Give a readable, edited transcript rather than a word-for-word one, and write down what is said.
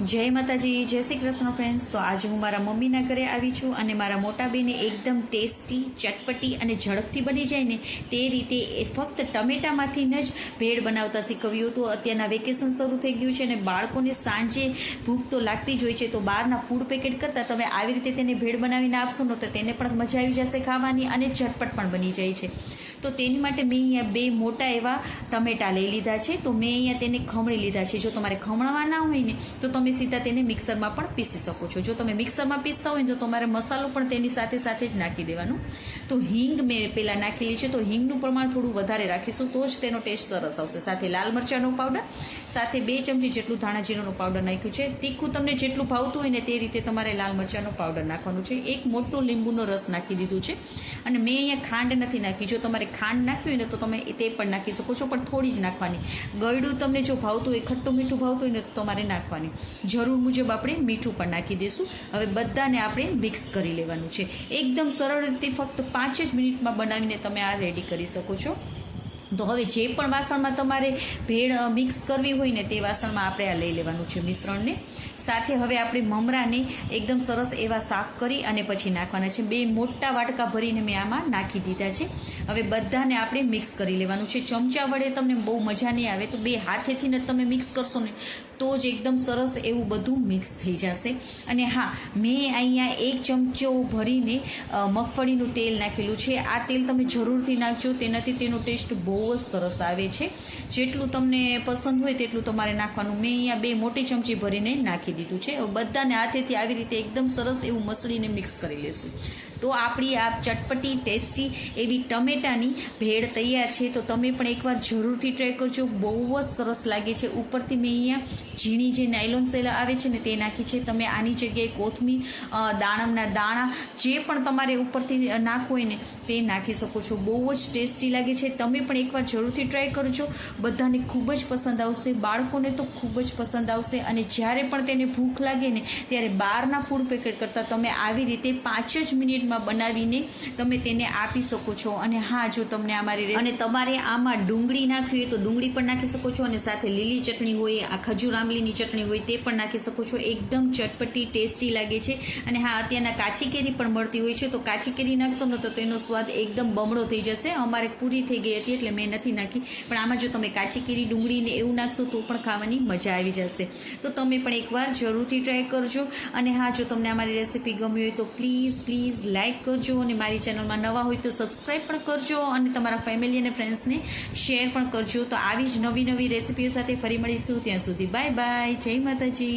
જય માતાજી, જય શ્રી કૃષ્ણ ફ્રેન્ડ્સ. તો આજે હું મારા મમ્મીના ઘરે આવી છું અને મારા મોટા બેને એકદમ ટેસ્ટી, ચટપટી અને ઝડપથી બની જાય ને તે રીતે ફક્ત ટમેટામાંથી જ ભેળ બનાવતા શીખવ્યું હતું. અત્યારના વેકેશન શરૂ થઈ ગયું છે અને બાળકોને સાંજે ભૂખ તો લાગતી જ હોય છે, તો બહારના ફૂડ પેકેટ કરતાં તમે આવી રીતે તેને ભેળ બનાવીને આપશો ને તો તેને પણ મજા આવી જશે ખાવાની અને ઝટપટ પણ બની જાય છે. તો તેની માટે મેં અહીંયા 2 મોટા એવા ટમેટાં લઈ લીધા છે. તો મેં અહીંયા તેને ખમણી લીધા છે. જો તમારે ખમણવા ના હોય ને તો તમે સીધા તેને મિક્સરમાં પણ પીસી શકો છો. જો તમે મિક્સરમાં પીસતા હોય ને તો તમારે મસાલો પણ તેની સાથે સાથે જ નાખી દેવાનો. તો હિંગ મેં પહેલાં નાખેલી છે, તો હિંગનું પ્રમાણ થોડું વધારે રાખીશું તો જ તેનો ટેસ્ટ સરસ આવશે. સાથે લાલ મરચાંનો પાવડર, સાથે 2 ચમચી જેટલું ધાણા જીરુંનો પાવડર નાખ્યું છે. તીખું તમને જેટલું ભાવતું હોય ને તે રીતે તમારે લાલ મરચાંનો પાવડર નાખવાનું છે. 1 મોટો લીંબુનો રસ નાખી દીધું છે અને મેં અહીંયા ખાંડ નથી નાખી. જો તમારે ખાંડ નાખવી હોય ને તો તમે તે પણ નાખી શકો છો, પણ થોડી જ નાખવાની. ગળ્યું તમને જો ભાવતું હોય, ખટ્ટું મીઠું ભાવતું હોય ને તો તમારે નાખવાની. જરૂર મુજબ આપણે મીઠું પણ નાખી દઈશું. હવે બધાને આપણે મિક્સ કરી લેવાનું છે. એકદમ સરળ રીતે ફક્ત 5 જ મિનિટમાં બનાવીને તમે આ રેડી કરી શકો છો. તો હવે જે પણ વાસણમાં તમારે ભેળ મિક્સ કરવી હોય ને તે વાસણમાં આપણે આ લઈ લેવાનું છે મિશ્રણને. સાથે હવે આપણે મમરાને એકદમ સરસ એવા સાફ કરી અને પછી નાખવાના છે. 2 મોટા વાટકા ભરીને મેં આમાં નાખી દીધા છે. હવે બધાને આપણે મિક્સ કરી લેવાનું છે. ચમચા વડે તમને બહુ મજા નહીં આવે, તો 2 હાથેથી જ તમે મિક્સ કરશો ને તો જ એકદમ સરસ એવું બધું મિક્સ થઈ જશે. અને હા, મેં અહીંયા 1 ચમચો ભરીને મગફળીનું તેલ નાખેલું છે. આ તેલ તમે જરૂરથી નાખજો, તેનાથી તેનો ટેસ્ટ બહુ જ સરસ આવે છે. જેટલું તમને પસંદ હોય તેટલું તમારે નાખવાનું. મેં અહીંયા 2 મોટી ચમચી ભરીને નાખી દીધું છે. બધાને હાથેથી આવી રીતે એકદમ સરસ એવું મસળીને મિક્સ કરી લેશું. તો આપણી આ ચટપટી ટેસ્ટી એવી ટમેટાની ભેળ તૈયાર છે. તો તમે પણ એકવાર જરૂરથી ટ્રાય કરજો, બહુ જ સરસ લાગે છે. ઉપરથી મેં અહીંયા ઝીણી જે નાયલોન સેલ આવે છે ને તે નાખી છે. તમે આની જગ્યાએ કોથમીર, દાડમના દાણા જે પણ તમારે ઉપરથી નાખવું હોય ને તે નાખી શકો છો. બહુ જ ટેસ્ટી લાગે છે. તમે પણ એકવાર જરૂરથી ટ્રાય કરજો. બધાને ખૂબ જ પસંદ આવશે, બાળકોને તો ખૂબ જ પસંદ આવશે. અને જ્યારે પણ તેને ભૂખ લાગે ને ત્યારે બહારના ફૂડ પેકેટ કરતાં તમે આવી રીતે 5 જ મિનિટમાં બનાવીને તમે તેને આપી શકો છો. અને હા, જો તમને અમારી અને તમારે આમાં ડુંગળી નાખવી હોય તો ડુંગળી પણ નાખી શકો છો. અને સાથે લીલી ચટણી હોય, આ ખજૂર આંબલીની ચટણી હોય તે પણ નાખી શકો છો. એકદમ ચટપટી ટેસ્ટી લાગે છે. અને હા, અત્યારના કાચી કેરી પણ મળતી હોય છે, તો કાચી કેરી નાખશો ને તો તેનો સ્વાદ એકદમ બમણો થઈ જશે. અમારે પૂરી થઈ ગઈ હતી એટલે મેં નથી નાખી, પણ આમાં જો તમે કાચી કેરી, ડુંગળીને એવું નાખશો તો પણ ખાવાની મજા આવી જશે. તો તમે પણ એકવાર જરૂરથી ટ્રાય કરજો. અને હા, જો તમને અમારી રેસીપી ગમી હોય તો પ્લીઝ લાઇક કરજો. અને મારી ચેનલમાં નવા હોય તો સબસ્ક્રાઈબ પણ કરજો અને તમારા ફેમિલી અને ફ્રેન્ડ્સને શેર પણ કરજો. તો આવી જ નવી રેસીપીઓ સાથે ફરી મળીશું. ત્યાં સુધી બાય બાય. જય માતાજી.